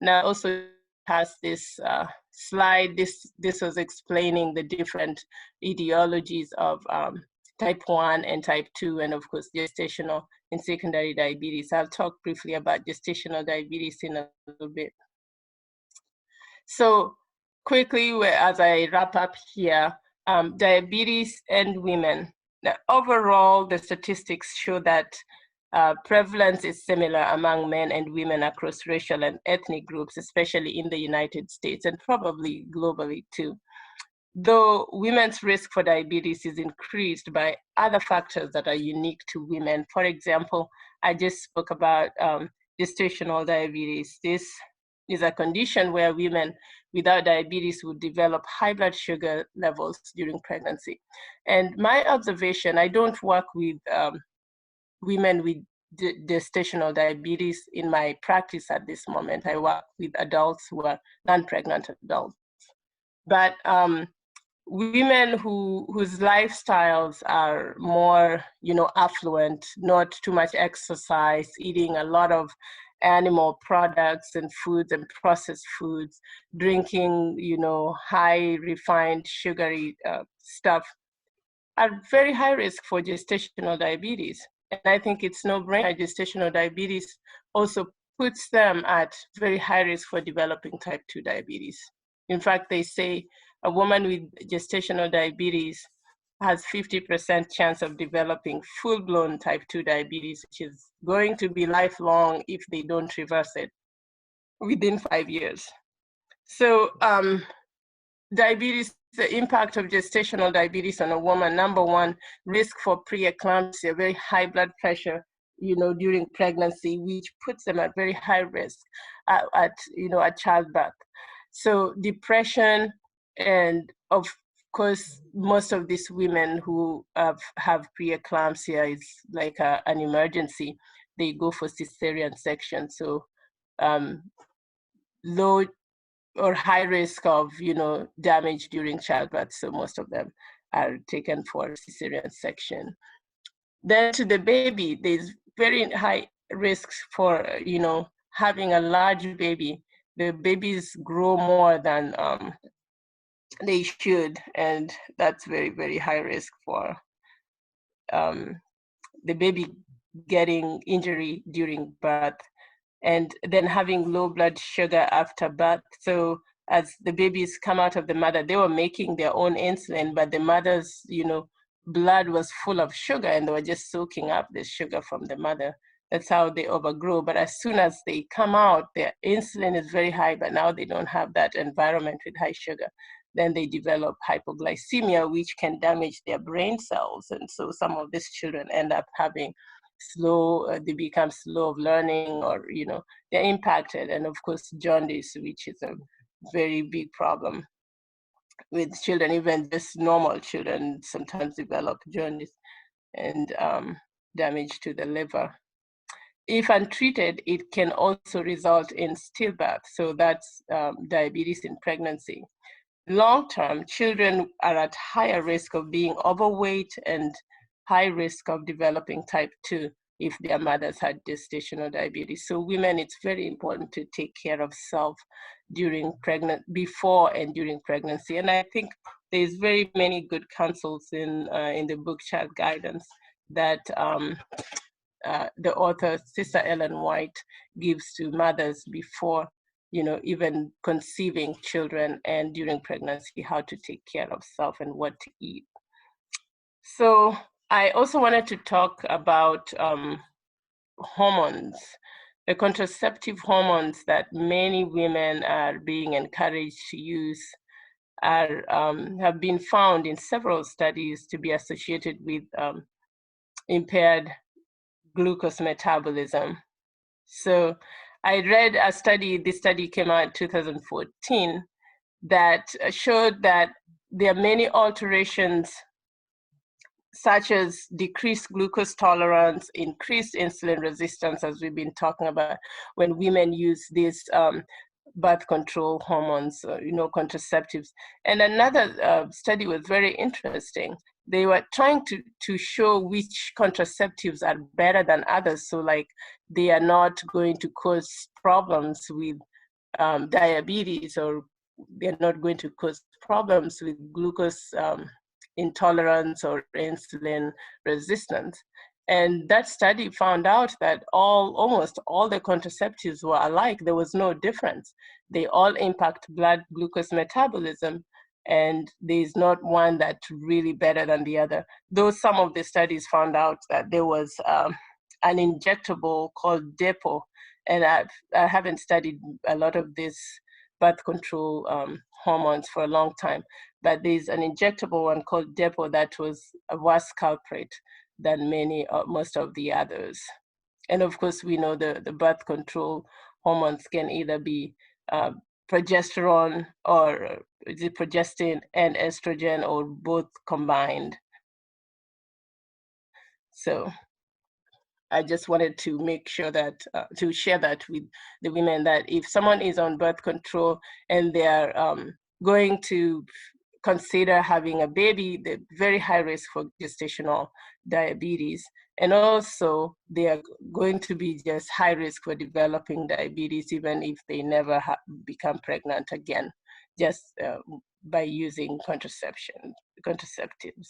Now also has this slide, this was explaining the different etiologies of type 1 and type 2, and of course gestational and secondary diabetes. I'll talk briefly about gestational diabetes in a little bit. So quickly, as I wrap up here, diabetes and women. Now, overall, the statistics show that prevalence is similar among men and women across racial and ethnic groups, especially in the United States and probably globally too. Though women's risk for diabetes is increased by other factors that are unique to women. For example, I just spoke about gestational diabetes. This is a condition where women without diabetes would develop high blood sugar levels during pregnancy. And my observation, I don't work with women with gestational diabetes in my practice at this moment. I work with adults who are non-pregnant adults. But women whose lifestyles are more, affluent, not too much exercise, eating a lot of animal products and foods and processed foods, drinking, high refined sugary stuff, are very high risk for gestational diabetes. And I think it's no brainer. Gestational diabetes also puts them at very high risk for developing type 2 diabetes. In fact, they say a woman with gestational diabetes has 50% chance of developing full-blown type 2 diabetes, which is going to be lifelong if they don't reverse it within 5 years. So diabetes, the impact of gestational diabetes on a woman: number one, risk for preeclampsia, very high blood pressure, during pregnancy, which puts them at very high risk at childbirth. So depression, and of course, most of these women who have preeclampsia is like an emergency. They go for cesarean section. So low or high risk of, damage during childbirth. So most of them are taken for cesarean section. Then to the baby, there's very high risks for, having a large baby. The babies grow more than they should, and that's very, very high risk for the baby getting injury during birth, and then having low blood sugar after birth. So as the babies come out of the mother, they were making their own insulin, but the mother's, blood was full of sugar, and they were just soaking up the sugar from the mother. That's how they overgrow. But as soon as they come out, their insulin is very high, but now they don't have that environment with high sugar. Then they develop hypoglycemia, which can damage their brain cells. And so some of these children end up having they become slow of learning, or, they're impacted. And of course, jaundice, which is a very big problem with children. Even just normal children sometimes develop jaundice and damage to the liver. if untreated, it can also result in stillbirth. So that's diabetes in pregnancy. Long-term, children are at higher risk of being overweight and high risk of developing type 2 if their mothers had gestational diabetes. So women, it's very important to take care of self before and during pregnancy. And I think there's very many good counsels in the book Child Guidance that the author, Sister Ellen White, gives to mothers before, even conceiving children and during pregnancy, how to take care of self and what to eat. So I also wanted to talk about hormones, the contraceptive hormones that many women are being encouraged to use have been found in several studies to be associated with impaired glucose metabolism. So I read a study, this study came out in 2014, that showed that there are many alterations such as decreased glucose tolerance, increased insulin resistance, as we've been talking about, when women use these birth control hormones, contraceptives. And another study was very interesting. They were trying to show which contraceptives are better than others. So like they are not going to cause problems with diabetes, or they're not going to cause problems with glucose intolerance or insulin resistance. And that study found out that almost all the contraceptives were alike. There was no difference. They all impact blood glucose metabolism, and there's not one that's really better than the other. Though some of the studies found out that there was an injectable called Depo, and I haven't studied a lot of these birth control hormones for a long time, but there's an injectable one called Depo that was a worse culprit than most of the others. And of course, we know the birth control hormones can either be progesterone, or is it progestin and estrogen, or both combined. So I just wanted to make sure that, to share that with the women, that if someone is on birth control and they're going to consider having a baby, they're very high risk for gestational diabetes. And also they are going to be just high risk for developing diabetes, even if they never become pregnant again, just by using contraceptives.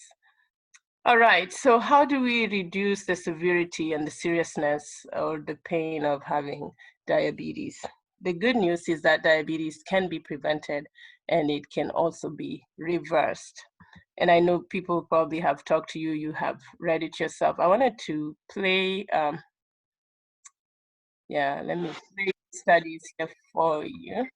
All right, so how do we reduce the severity and the seriousness or the pain of having diabetes? The good news is that diabetes can be prevented, and it can also be reversed. And I know people probably have talked to you, you have read it yourself. I wanted to play, let me play studies here for you.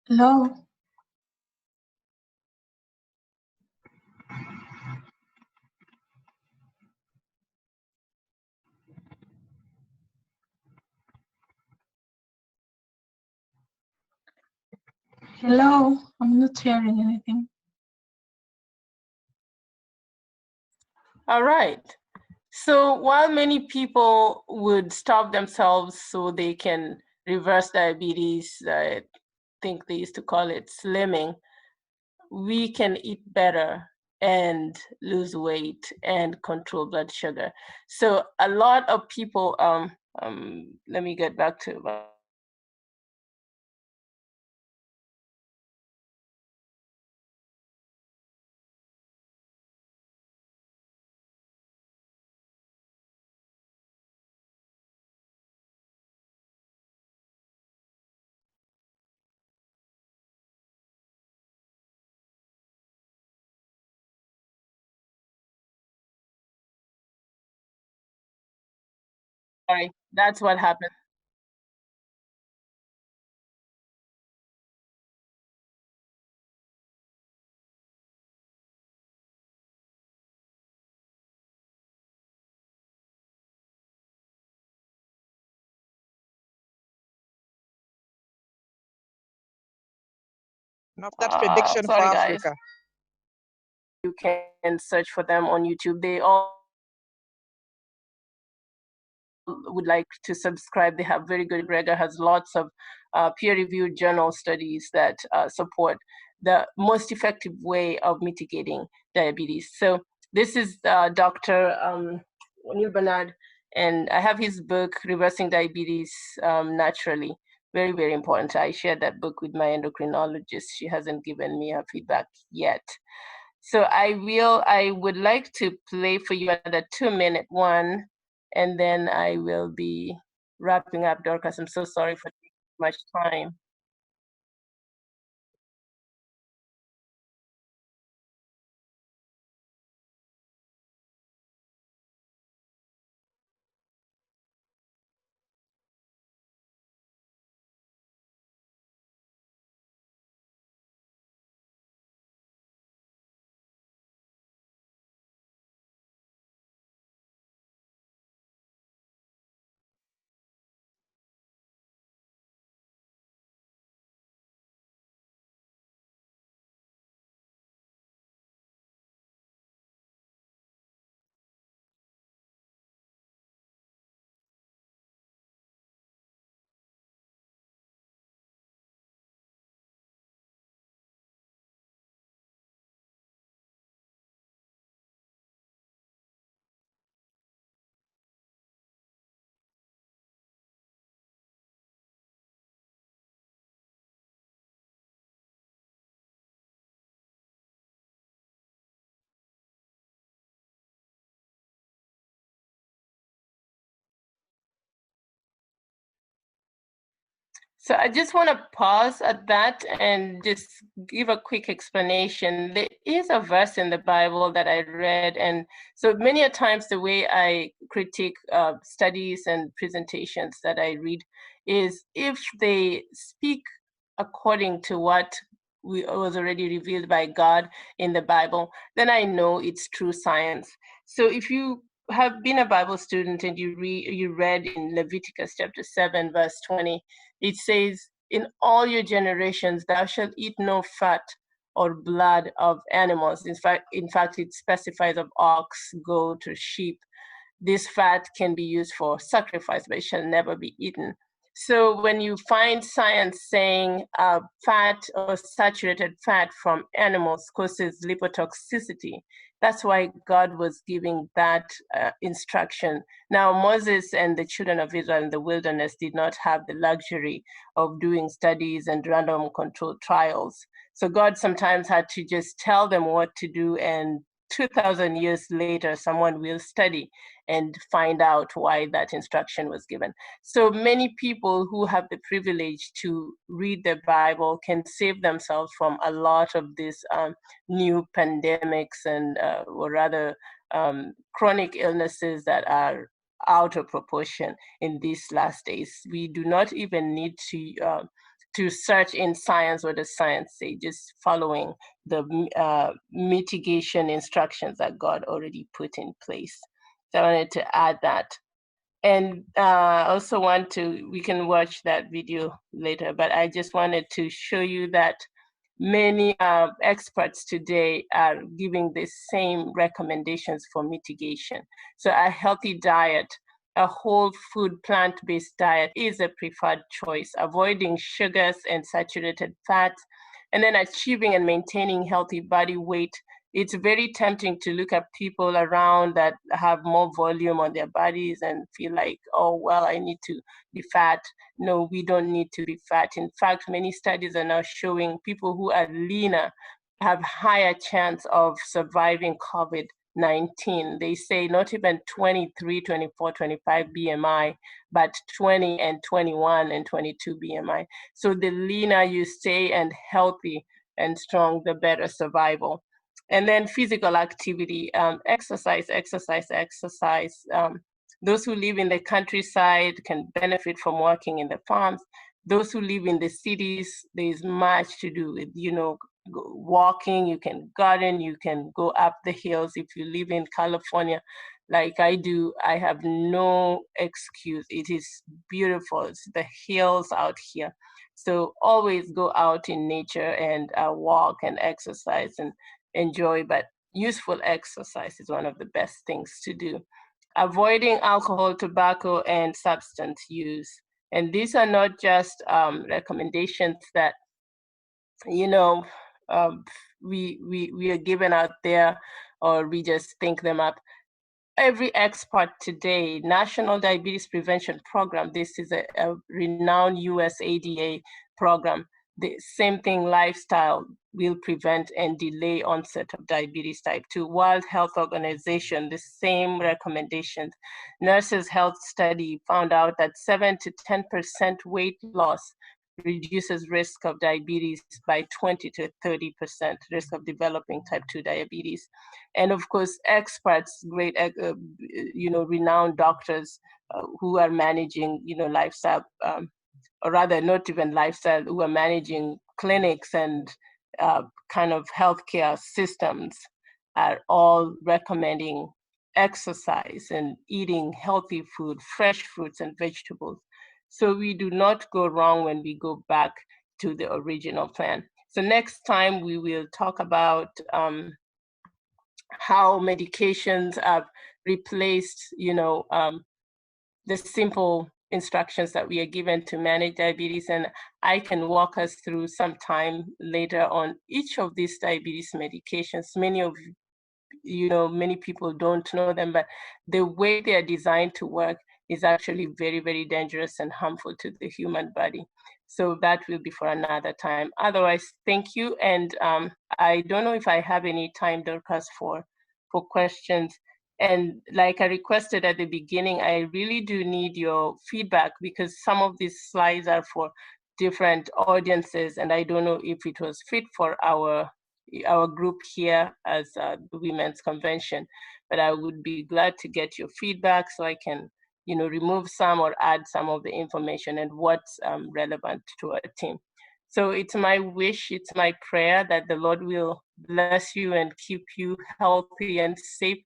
Hello. Hello. I'm not hearing anything. All right. So while many people would starve themselves so they can reverse diabetes, I think they used to call it slimming, we can eat better and lose weight and control blood sugar. So a lot of people, let me get back to sorry, that's what happened. No, that's prediction for Sorry, guys. Africa. You can search for them on YouTube. They all would like to subscribe. They have very good. Gregor has lots of peer-reviewed journal studies that support the most effective way of mitigating diabetes. So this is Dr. O'Neill Bernard, and I have his book, Reversing Diabetes Naturally. Very, very important. I shared that book with my endocrinologist. She hasn't given me her feedback yet. So I would like to play for you another 2-minute one, and then I will be wrapping up, Dorcas. I'm so sorry for taking much time. So I just want to pause at that and just give a quick explanation. There is a verse in the Bible that I read, and so many a times the way I critique studies and presentations that I read is if they speak according to what was already revealed by God in the Bible, then I know it's true science. So if you have been a Bible student and you read in Leviticus chapter 7, verse 20, it says, "In all your generations, thou shalt eat no fat or blood of animals." In fact, it specifies of ox, goat, or sheep. This fat can be used for sacrifice, but it shall never be eaten. So when you find science saying fat or saturated fat from animals causes lipotoxicity, that's why God was giving that instruction. Now, Moses and the children of Israel in the wilderness did not have the luxury of doing studies and random controlled trials. So God sometimes had to just tell them what to do, and 2,000 years later, someone will study and find out why that instruction was given. So many people who have the privilege to read the Bible can save themselves from a lot of these new pandemics and, or rather, chronic illnesses that are out of proportion in these last days. We do not even need to search in science what does science say, just following the mitigation instructions that God already put in place. So I wanted to add that. And also we can watch that video later, but I just wanted to show you that many experts today are giving the same recommendations for mitigation. So a healthy diet, a whole food plant-based diet is a preferred choice, avoiding sugars and saturated fats, and then achieving and maintaining healthy body weight. It's very tempting to look at people around that have more volume on their bodies and feel like, oh, well, I need to be fat. No, we don't need to be fat. In fact, many studies are now showing people who are leaner have higher chance of surviving COVID-19. They say not even 23, 24, 25 BMI, but 20 and 21 and 22 BMI. So the leaner you stay and healthy and strong, the better survival. And then physical activity, exercise. Those who live in the countryside can benefit from working in the farms. Those who live in the cities, there's much to do with, walking, you can garden, you can go up the hills. If you live in California, like I do, I have no excuse. It is beautiful. It's the hills out here. So always go out in nature and walk and exercise and enjoy, but useful exercise is one of the best things to do. Avoiding alcohol, tobacco, and substance use. And these are not just recommendations that, we are given out there or we just think them up. Every expert today, National Diabetes Prevention Program, this is a renowned US ADA program. The same thing, lifestyle will prevent and delay onset of diabetes type 2. World Health Organization, the same recommendations. Nurses Health Study found out that 7 to 10% weight loss reduces risk of diabetes by 20 to 30%, risk of developing type 2 diabetes. And of course, experts, great, renowned doctors who are managing, lifestyle, or rather not even lifestyle, who are managing clinics and kind of healthcare systems are all recommending exercise and eating healthy food, fresh fruits and vegetables. So we do not go wrong when we go back to the original plan. So next time we will talk about how medications have replaced, the simple instructions that we are given to manage diabetes. And I can walk us through sometime later on each of these diabetes medications. Many people don't know them, but the way they are designed to work is actually very, very dangerous and harmful to the human body. So that will be for another time. Otherwise, thank you. And I don't know if I have any time, Dorcas, for questions. And like I requested at the beginning, I really do need your feedback because some of these slides are for different audiences, and I don't know if it was fit for our group here as the Women's Convention. But I would be glad to get your feedback so I can, remove some or add some of the information and what's relevant to our team. So it's my wish, it's my prayer that the Lord will bless you and keep you healthy and safe.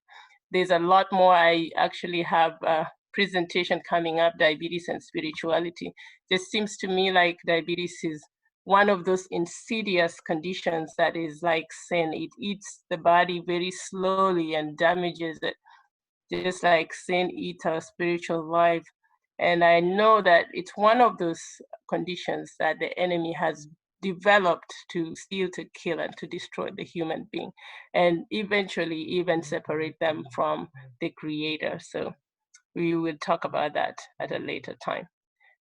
There's a lot more. I actually have a presentation coming up, diabetes and spirituality. It seems to me like diabetes is one of those insidious conditions that is like sin. It eats the body very slowly and damages it, just like sin eats our spiritual life. And I know that it's one of those conditions that the enemy has developed to steal, to kill, and to destroy the human being, and eventually even separate them from the Creator. So we will talk about that at a later time.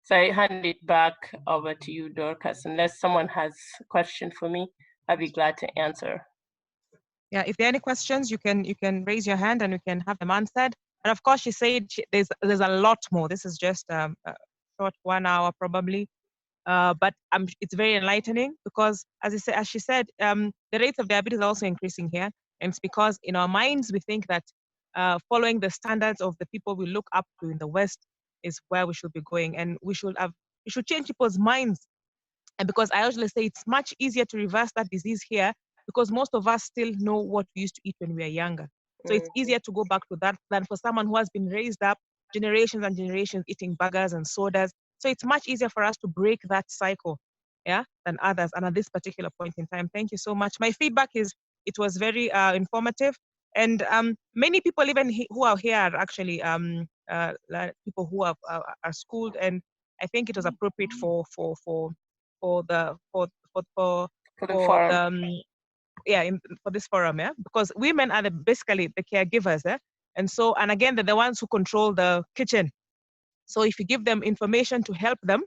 So I hand it back over to you, Dorcas. Unless someone has a question for me, I'd be glad to answer. Yeah, if there are any questions, you can raise your hand and we can have them answered. And of course, she said there's a lot more. This is just a short 1 hour probably, but it's very enlightening because, as she said, the rates of diabetes are also increasing here, and it's because in our minds we think that following the standards of the people we look up to in the West is where we should be going, and we should change people's minds And because I usually say it's much easier to reverse that disease here because most of us still know what we used to eat when we were younger. So it's easier to go back to that than for someone who has been raised up generations and generations eating burgers and sodas. So it's much easier for us to break that cycle, yeah, than others. And at this particular point in time, thank you so much. My feedback is it was very informative. And many people even who are here are actually like people who are schooled, and I think it was appropriate for the forum. For this forum, yeah, because women are basically the caregivers, and so, and again, they're the ones who control the kitchen. So if you give them information to help them,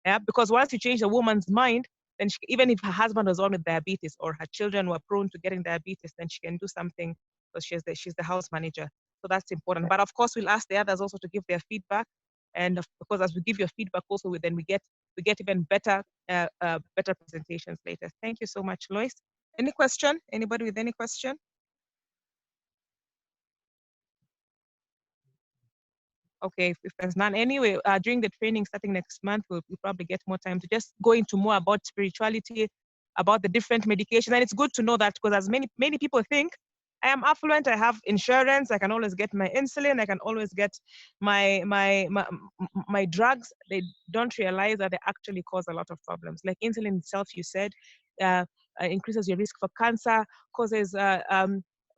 yeah, because once you change a woman's mind, then even if her husband was on with diabetes or her children were prone to getting diabetes, then she can do something because she's the house manager. So that's important. But of course, we'll ask the others also to give their feedback, and of course, as we give your feedback, also we get even better better presentations later. Thank you so much, Loice. Any question? Anybody with any question? Okay, if there's none, anyway, during the training starting next month, we'll probably get more time to just go into more about spirituality, about the different medications. And it's good to know that because as many people think, I am affluent, I have insurance, I can always get my insulin, I can always get my drugs. They don't realize that they actually cause a lot of problems. Like insulin itself, you said, increases your risk for cancer, causes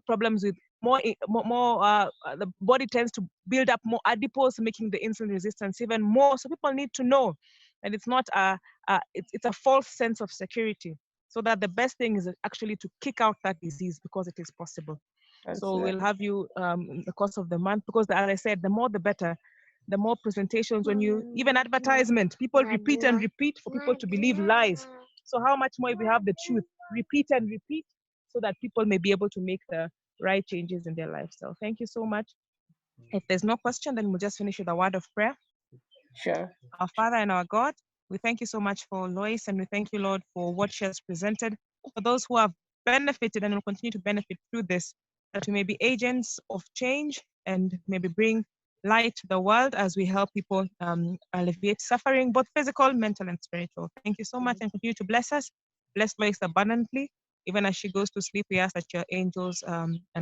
problems with the body tends to build up more adipose, making the insulin resistance even more. So people need to know, and it's not it's a false sense of security. So that the best thing is actually to kick out that disease because it is possible. So we'll have you in the course of the month because, as I said, the more the better. The more presentations, when you even advertisement, people repeat and repeat for people to believe lies. So how much more if we have the truth? Repeat and repeat so that people may be able to make the right changes in their lifestyle. Thank you so much. If there's no question, then we'll just finish with a word of prayer. Sure. Our Father and our God, we thank you so much for Loice, and we thank you, Lord, for what she has presented. For those who have benefited and will continue to benefit through this, that we may be agents of change and maybe bring light to the world as we help people alleviate suffering, both physical, mental, and spiritual. Thank you so much, and continue to bless us. Bless Loice abundantly. Even as she goes to sleep, we ask that your angels and